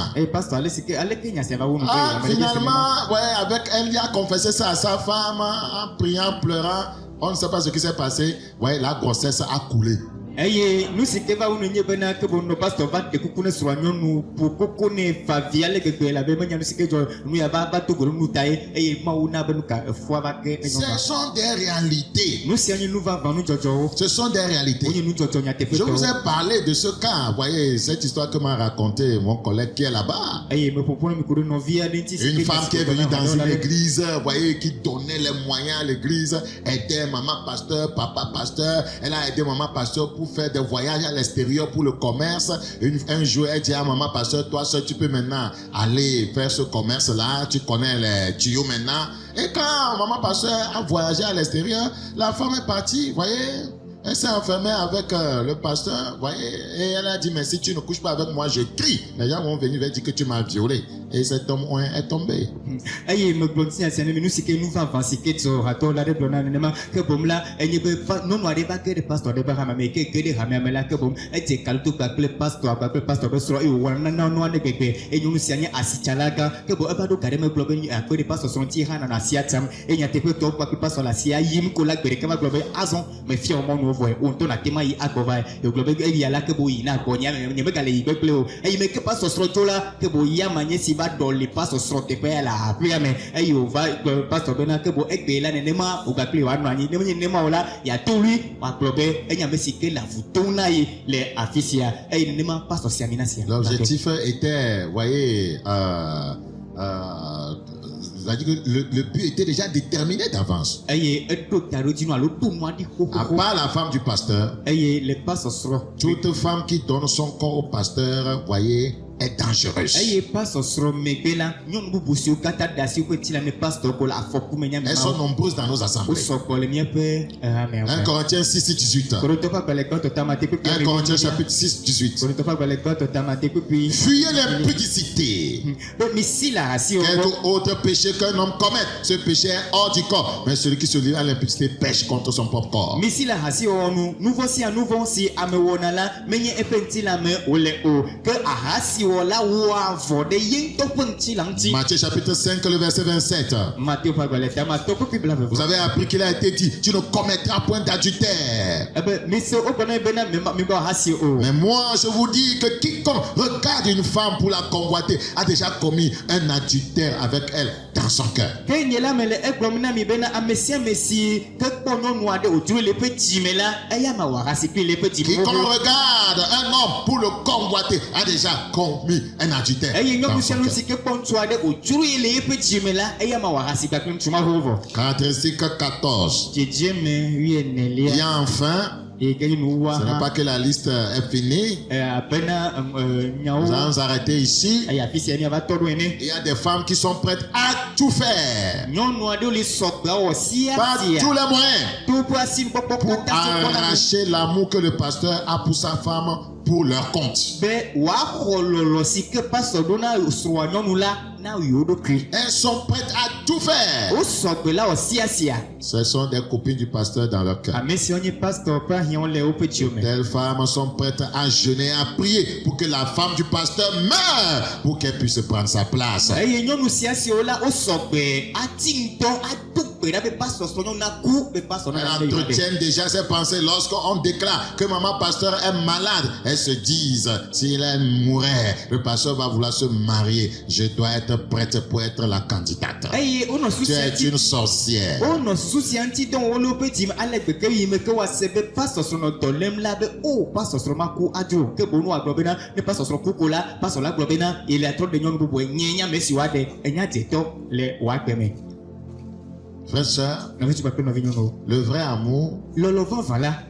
Ah, finalement, ouais, avec elle, il a confessé ça à sa femme en priant, pleurant. On ne sait pas ce qui s'est passé. Ouais, la grossesse a coulé. Nous c'est que va on n'y bena que bon nos pasteur va de coucou ne soignons nous pour coucou ne faviale que la bema nous c'est que nous y a pas tout que nous taille et mauna benuka foi va que ce sont des réalités. Nous si nous va nous jojo. Ce sont des réalités. Je vous ai parlé de ce cas. Vous voyez cette histoire que m'a raconté mon collègue qui est là-bas. Une femme qui est venue dans une église, vous voyez, qui donnait les moyens à l'église, aidait maman pasteur, papa pasteur. Elle a aidé maman pasteur pour faire des voyages à l'extérieur pour le commerce. Un jour, elle dit à maman pasteur, toi seul tu peux maintenant aller faire ce commerce-là, tu connais les tuyaux maintenant. Et quand maman pasteur a voyagé à l'extérieur, la femme est partie, vous voyez. Elle s'est enfermée avec le pasteur, vous voyez, et elle a dit, mais si tu ne couches pas avec moi, je crie. Les gens vont venir dire que tu m'as violé. Et cet homme est tombé. Aïe, me blondir, c'est nous c'est que nous va avancer que tu auras tout là de blondir, que bon là, et ne peut pas, non, on n'arrive pas que les pasteurs de Bahama, mais que les Hammer là, que bon, et c'est calme tout le pasteur, de Sro, et non, et nous signons à Sichalaga, que bon, pas de carême global, à que les pasteurs sont tirés en Asiatam, et il y a des peu de pas que passe la CIA, Yim, Kola, que les camarades global, Azon, mais fièrement, on tourne à Tema y Akova, et au global, il y a là que Boïna, Konya, mais il me galé, il me plaît, et il me que passe au Sro là, que Boïa, Magné, Siba, dans les passes au Sro, te paye la, puis, mais, et il va, le pasteur Bena, que Bo, et là, Nema, ou Gapli, ou Anwani, Nema, là, il y a tout lui, ou à global, et il y a messi que la foutouna, les afficia, et il Nema, passe au Siamination. L'objectif était, vous voyez, le but était déjà déterminé d'avance. À part la femme du pasteur, toute femme qui donne son corps au pasteur, voyez, est dangereuse. Elles sont nombreuses dans nos assemblées. 1 Corinthiens 6, 18. 1 Corinthiens chapitre 6, 18. Fuyez l'impudicité. Quelque autre péché qu'un homme commette, ce péché est hors du corps. Mais celui qui se livre à l'impudicité pêche contre son propre corps. Matthieu chapitre 5, le verset 27. Vous avez appris qu'il a été dit, tu ne commettras point d'adultère. Mais moi je vous dis que quiconque regarde une femme pour la convoiter a déjà commis un adultère avec elle dans son cœur. Quiconque regarde un homme pour le convoiter a déjà commis un adultère dans son cœur. Caractéristique 14. Et enfin, ce n'est pas que la liste est finie. Nous allons arrêter ici. Il y a des femmes qui sont prêtes à tout faire. Par tous les moyens. Pour arracher l'amour que le pasteur a pour sa femme pour leur compte. Elles sont prêtes à tout faire. Ce sont des copines du pasteur dans leur cœur. Telles femmes sont prêtes à jeûner, à prier pour que la femme du pasteur meure, pour qu'elle puisse prendre sa place. Elle entretient déjà ses pensées lorsqu'on déclare que maman pasteur est malade. Elles se disent, si elle mourait, le pasteur va vouloir se marier. Je dois être prête pour être la candidate. Tu es une sorcière. Frères, sœurs, le vrai amour, si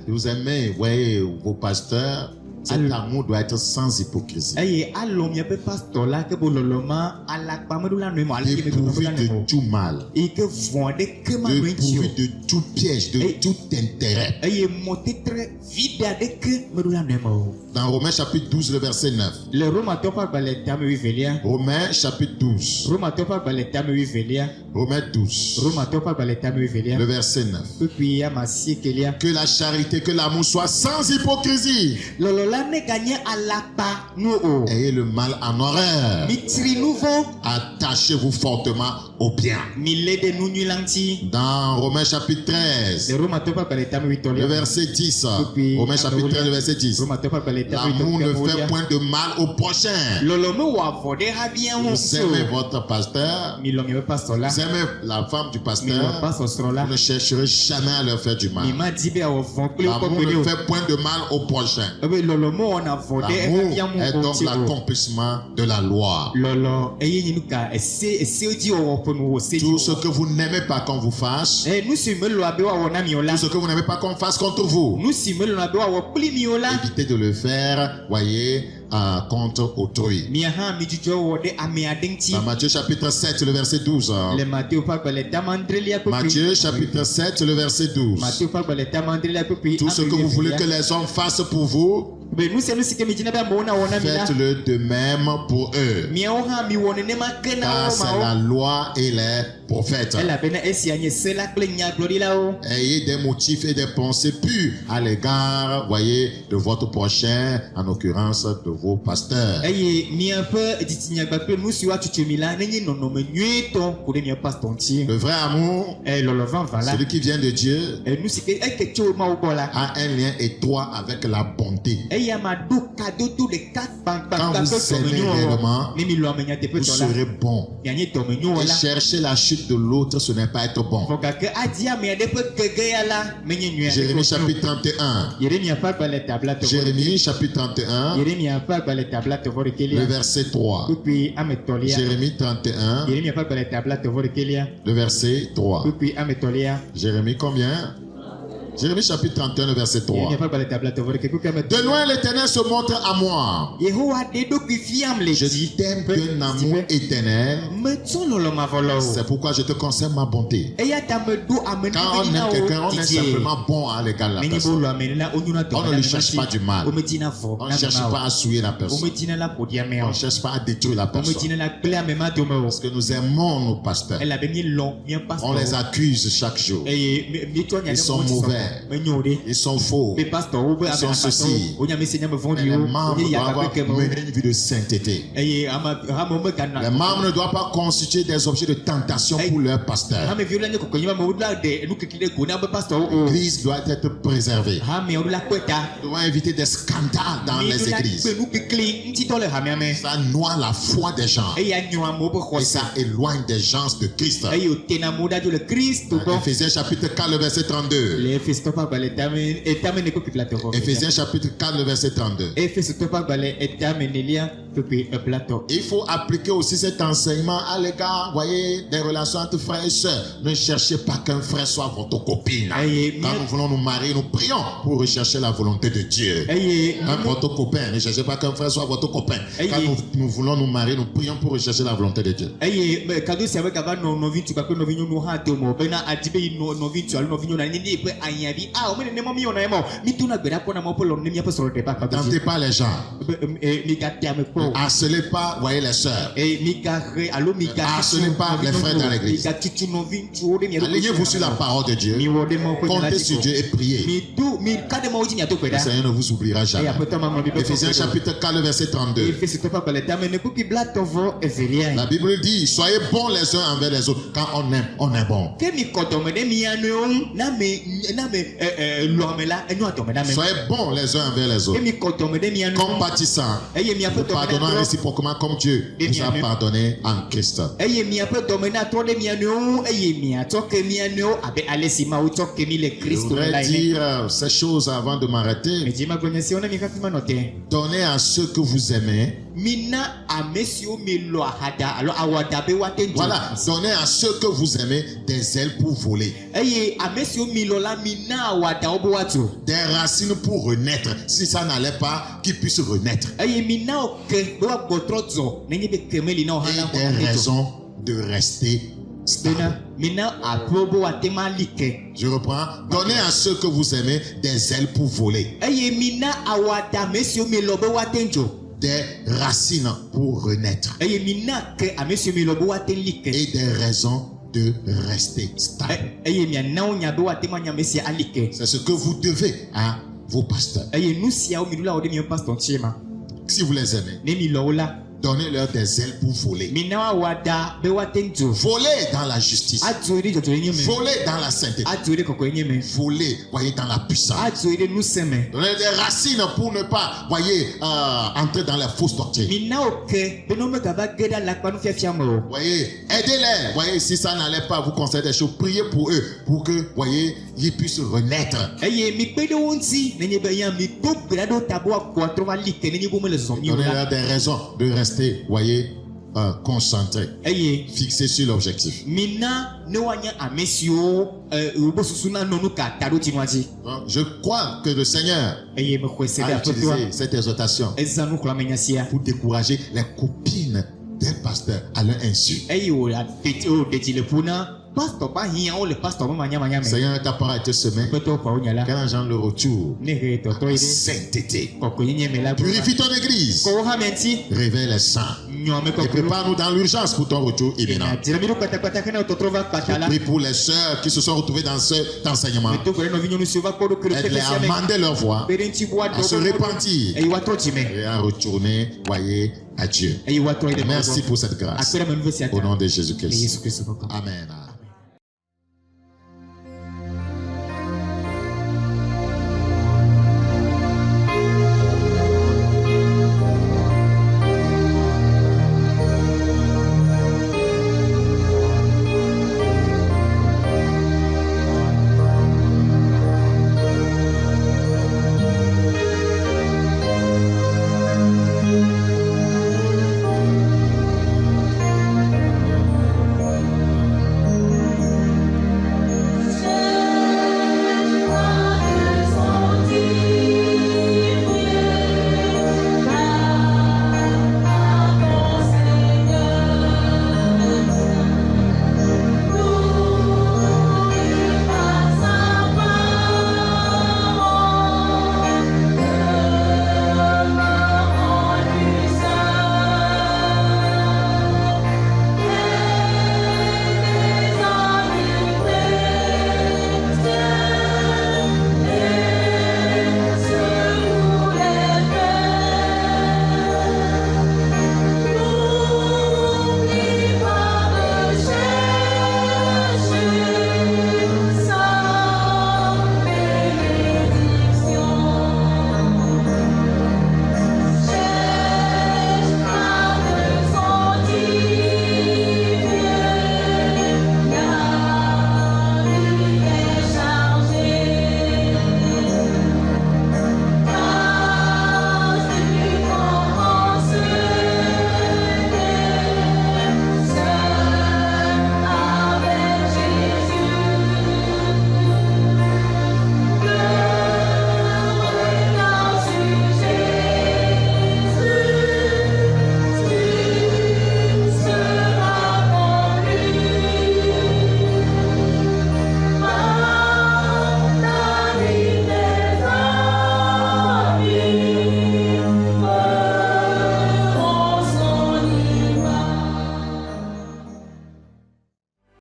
vous aimez, voyez, vos pasteurs, Cet amour doit être sans hypocrisie. eye alo miaƒe pastor la ke bo lɔlɔma alakpameɖola nɔe mo ale ke Dépourvu me de tout mal. eye ke vɔ̃ aɖeke manɔ eŋuti Dépourvu o de tout piège, de tout intérêt. eye mɔtetre vide aɖeke meɖola nɔe me o. Dans Romains chapitre 12, le verset 9. Le Romatɔwo ƒe agbalẽ tame wuivelia. Romains chapitre 12. Romatɔwo ƒe agbalẽ tame wuivelia. Romains 12. Romatɔwo ƒe agbalẽ tame wuivelia. Le verset 9. Kpekpe amasiekɛlia. Que la charité, que l'amour soit sans hypocrisie. Lɔlɔ la neganye alakpa nu o. Ayez le mal en horreur. Mitri nu vɔ̃. Attachez-vous fortement au bien. Milé ɖe nu nyui la ŋuti. Dans Romains chapitre 13, Le Romatɔwo ƒe agbalẽ tame le wuitɔlia. verset 10. Puis, Romains chapitre 13, le verset 10. Romatɔwo ƒe agbalẽ tame L'amour ne fait wuitɔlia. point de mal au prochain. Lɔlɔ mewɔ avɔ ɖe habia ŋu Vous aimez votre pasteur, milɔ miaƒe pastor la. vous aimez la femme du Milɔ pasteur, pastor srɔ̃ la. vous ne chercherez jamais à leur faire du Mi mal. ma di be awɔ vɔ̃ kple woƒe L'amour kpeɖe ne o. fait point de mal au prochain. Ebe lɔlɔ mewɔna vɔ ɖe L'amour habia ŋu est o donc ŋuti o. l'accomplissement de la loi. Lɔlɔ eye nye nu ka esewo dzi wɔwɔ ƒe nu wɔ se dzi Tout ce wɔwɔ. que vous n'aimez pas qu'on vous fasse, Nu si melɔ abe woawɔ na mi o la. tout ce que vous n'aimez pas qu'on fasse contre vous, Nu si melɔ abe woawɔ kpli mi o la. évitez de le faire, voyez, contre autrui. Mia hã mi dzudzɔ wɔ ɖe ame aɖe ŋuti. Dans Matthieu chapitre 7, le verset 12. Le Matthieu ƒe agbalẽ tame adrelia kpekpe. Matthieu chapitre 7, le verset 12. Matthieu ƒe agbalẽ tame adrelia kpekpe. Tout ce que vous voulez que les hommes fassent pour vous, Be nu sia nu si ke mi dzina be amewo nawɔ na mi la. faites-le de même pour eux. Miawo hã miwɔ nenema ke na Car wo c'est la mawo. loi et les prophètes. Elabena esia nye se la kple nyagblɔɖilawo. Ayez des motifs et des pensées pures à l'égard, voyez, de votre prochain, en l'occurrence de vos pasteurs. Eye miaƒe dzitsinyagba kple nu siwo atutso mi la nenye nɔnɔme nyuietɔ ko ɖe miaƒe pastor ŋuti. Le vrai amour, Lɔlɔ vavã la. celui qui vient de Dieu, Nu si ke eke tso Mawu gbɔ la. a un lien étroit avec la bonté. Eya ma ɖo kadodo ɖeka Quand gbagbagba vous ƒe aimez dɔmenyowɔwɔ. réellement, Ne mi lɔ ame vous nyateƒetɔ la. serez bon. Mianye dɔmenyowɔ Et la. chercher la chute de l'autre, ce n'est pas être bon. Vɔ gake adi ame aɖe ƒe gegeya la menye nyuia. Jérémie chapitre 31. Yeremia ƒe agbalẽ tabla tɔvɔ. Jérémie chapitre 31, Yeremia ƒe agbalẽ tabla tɔvɔ le ɖekelia. verset 3. Kpekpe ame tɔlia. Jérémie 31, Yeremia ƒe agbalẽ tabla tɔvɔ ɖekelia. le verset 3. Kpekpe ame tɔlia. Jérémie combien? Jérémie chapitre 31, le verset 3. Yeremia ƒe agbalẽ tabla tɔvɔ ɖeke kpekpe ame De loin l'Éternel se montre à moi. Yehowa ɖe ɖokui fiam le Je dzi. t'aime d'un amour éternel. Metsɔ lɔlɔ mavɔ C'est la o. pourquoi je te conseille ma bonté. Eya ta meɖo ame Quand on aime quelqu'un, on est simplement bon à l'égard de la Menye be personne. wolɔ ame la wonyona On ne lui cherche pas du mal. Womedzina vɔ On na ne cherche ame pas o. à souiller la personne. Womedzina la ƒoɖi ame On o. ne cherche pas à détruire la personne. Womedzina la kple ame ma dome o. Parce que nous aimons nos pasteurs. Elabe míelɔ míaƒe On les pastor. accuse chaque jour. Eye míetsɔ nya Ils ɖe sont mɔ dzi mauvais. sɔgbɔ. Menyo ɖe. Ils sont faux. Be pastor wo be ame Ils sont akpatɔwo. ceci. Wonye ame si nye ame Mais vɔ̃ɖiwo. les membres Wonye doivent yakakpe avoir kɛmɛwo. mené une vie de sainteté. Eye amewo megana. Les membres ne doivent pas constituer des objets de tentation pour leur pasteur. Hameviwo la nye kɔkɔnyi amewo la ɖe nu kekeli ɖe go na be pastor wo. L'église doit être préservée. Hamewo la kpe ta. Nous devons éviter des scandales dans les églises. Míeɖo la kpe nu kekeli ŋutitɔ le hamea me. Ça noie la foi des gens. Eya nyo amewo ƒe Et xɔse. ça éloigne des gens de Christ. Eye wòtena amewo ɖa dzo le Kristo gbɔ. Éphésiens chapitre 4, le verset 32. Le Efesitɔ ƒe agbalẽ etame ne kpekpe la tɔvɔ. Éphésiens chapitre 4, le verset 32. Efesitɔ ƒe agbalẽ etame nelia kpekpe eblatɔ. Il faut appliquer aussi cet enseignement à l'égard, voyez, des relations entre frères et sœurs. Ne cherchez pas qu'un frère soit votre copine. Eye Quand nous voulons nous marier, nous prions pour rechercher la volonté de Dieu. eye Quand votre copain, ne cherchez pas qu'un frère soit votre copain. Eye. Quand nous voulons nous marier, nous prions pour rechercher la volonté de Dieu. eye kado sia be gava nɔ nɔvi ŋutsu kpakple nɔvi nyɔnuwo hã dome o bena adi be nɔvi ŋutsu alo nɔvi nyɔnu ne ne ƒe ahiãvi o me nenema mi wɔna ye ma o mi tona gbe ɖa kpɔna mawo ƒe lɔlɔ ne míaƒe srɔ̃ɖeɖe ƒe akpa Tentez pas les gens. migate ame kpɔ o. Harcelez pas, voyez les sœurs. Migahe alo Harcelez pas les frères dans l'église. migatutu nɔvi ŋutsuwo ɖe mia ɖokui Alignez-vous sur la parole de Dieu. miwɔ ɖe mawo ƒe nya la Comptez dzi sur ko. Dieu et priez. Mika ɖe mawo dzi miato gbe Le ɖa. Seigneur ne vous oubliera Eye jamais. aƒetɔ ma ŋlɔ mi be Éphésiens chapitre 4, le verset 32. Efesitɔ ƒe agbalẽ tame ne kpekpe blatɔvɔ evelia. La Bible dit, soyez bons les uns envers les autres. Quand on aime, on est bon. Ke mi kɔ dɔme ɖe mia nɔewo ŋu na me lɔ ame la enyo adɔme na me. Soyez bons les uns envers les Ke autres. mi kɔ dɔme ɖe mia nɔewo ŋu. Compatissants. Eye miaƒe dɔme Pardonnant na trɔ. réciproquement comme Dieu nous a pardonné en Christ. Eye miaƒe dɔme na trɔ ɖe mia nɔewo ŋu eye miatsɔ ke mia nɔewo abe ale si Mawu tsɔ ke mi le Je Kristo me la voudrais ene. dire ces choses avant de m'arrêter. Medzi magblɔ nya siwo ne mi hafi manɔ te. Donnez à ceux que vous aimez mina amesio milo ahada alors awada be watenjo. Voilà, donnez à ceux que vous aimez des ailes pour voler, Eye amesio milo la mina awada obo wato. des racines pour renaître. Si ça n'allait pas, qu'ils puissent renaître. Eye mina oke do agotrozo nenye be kemeli na Et ohana ko des atejo. raisons de rester stable. Bena mina aprobo watema like. Je reprends. Donnez à ceux que vous aimez des ailes pour voler, Eye mina awada mesio milo be watenjo. des racines pour renaître Eye mina ke amesio milo be waten like. et des raisons de rester stable. Eye mia nao nya be watema nya mesia alike. C'est ce que vous devez à vos pasteurs. Eye nusia o milula ode mi pastor chema. Si vous les aimez, Ne milo la. donnez-leur des ailes pour voler. Mina awada be watenjo. Voler dans la justice. Azoide jojo nyeme. Voler dans la sainteté. Azoide koko nyeme. Voler, voyez, dans la puissance. Azoide nuseme. Donnez des racines pour ne pas, voyez, entrer dans les fausses doctrines. Mina oke benome gaba geda la kwanu fiafiamo. Voyez, aidez-les. Voyez, si ça n'allait pas, vous conseillez des choses. Priez pour eux, pour que, voyez, ils puissent renaître. Eye mi pedo wonti nenye be yan mi to grado tabo akotro va like nenye bo mele zomi ola. Donnez-leur des raisons de rester, voyez, concentrés, Eye fixés sur l'objectif. mina ne wanya amesio ubo susuna nonu ka taro tinwaji. Donc, je crois que le Seigneur Eye me kwese a da potwa. utilisé cette exhortation Ezanu kula menyasia. pour décourager les copines des pasteurs à leur insu. Eye o la tete o tete le puna. Pastor ba hiya o le pastor mo manya manya Le me. Seigneur ta parole a été semée. Peto pa onyala. Quand gens le retour, Ne re toto à ide. sainteté. Koko yenye me la. Purifie ton église. Ko ha menti. Réveille les saints. Nyome Et ko prépare-nous dans l'urgence pour ton retour imminent. Diramiru kata kata kana to trova patala. Prie pour les sœurs qui se sont retrouvées dans cet enseignement. To ko no vinyo nu suva ko do kre Aide-les à amender leur voix, Berenti boa à se repentir Eye wato jime. et à retourner, voyez, à Dieu. Eye wato ide. Merci pour cette grâce. Akere me nvesi ata. Au nom de Eye Jésus-Christ. Yesu Kristo bako. Amen.